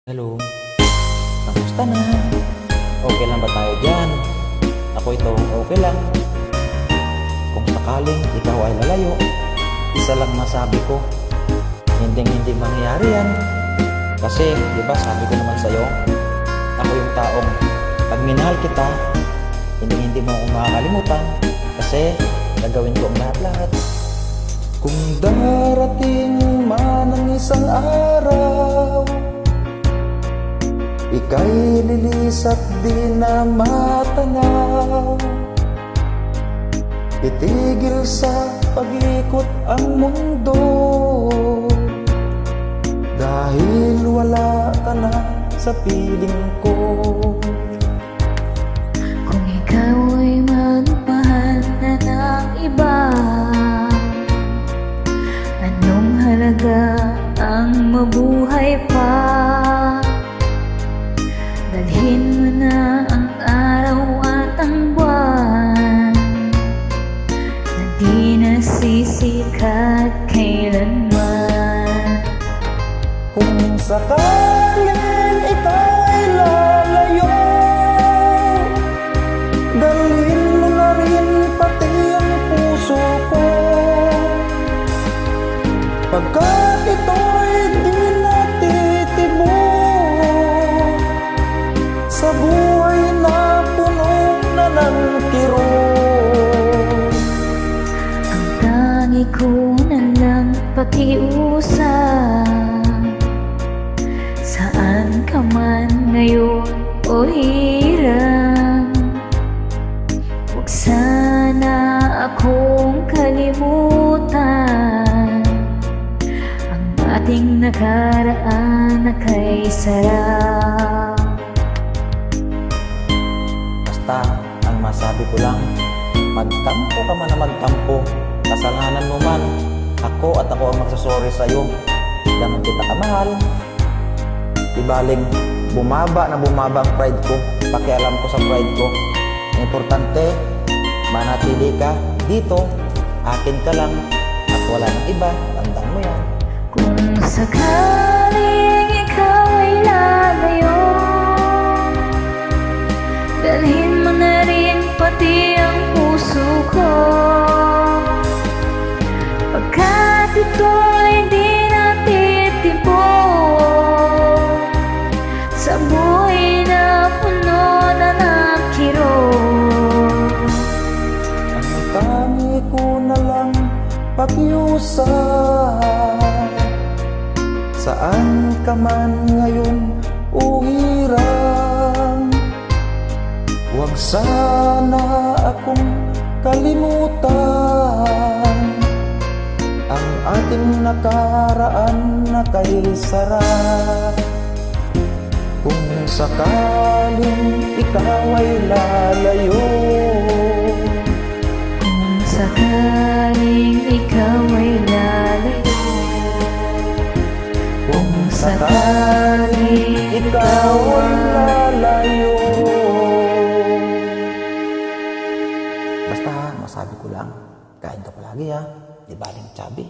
Hello, kamusta na? Okay lang ba tayo dyan? Ako ito, okay lang. Kung sakaling ikaw ay lalayo, isa lang masabi ko, hindi mangyayari yan. Kasi, di ba sabi ko naman sa'yo, ako yung taong pag minahal kita, hindi mo ako makakalimutan. Kasi, gagawin ko ang lahat-lahat. Kung darating man ang isang araw, ika'y lilis at di na matanaw, itigil sa pag-ikot ang mundo, dahil wala ka na sa piling ko. Kung ikaw ay magmahal na ng iba, anong halaga ang mabuhay pa? Dalhin mo na ang araw at ang buwan na di nasisikat kailanman. Kung sakaling ika'y lalayo, dalhin mo na rin pati ang puso ko, pagkat ito'y di natitibok sa buhay na puno na ng kirot. Ang tangi ko na lang pakiusap, saan ka man ngayon o hirap, huwag sana akong kalimutan ang ating nakaraan na kay sarap. Basta, ang masabi ko lang, magtampo ka man na magtampo, kasalanan mo man, ako at ako ang magsasorry sa'yo. Ganon kita kamahal. Ibaling bumaba ang pride ko, pakialam ko sa pride ko. Ang importante, manatili ka dito, akin ka lang, at wala nang iba, tandaan mo yan. Kung sakaling ikaw ay lalayo, dalhin mo na rin pati ang puso ko, pagkat ito'y di natitibok sa buhay na puno na ng kirot. Ang tangi ko na lang pakiusap, saan ka man ngayon o hirang, huwag sana akong kalimutan ang ating nakaraan na kay sarap. Kung sakaling ikaw ay lalayo, Kung sakaling ikaw ay lalayo, kung sakaling ikaw ay lalayo. Basta, masabi ko lang, kain ka palagi ha, di baling chubby.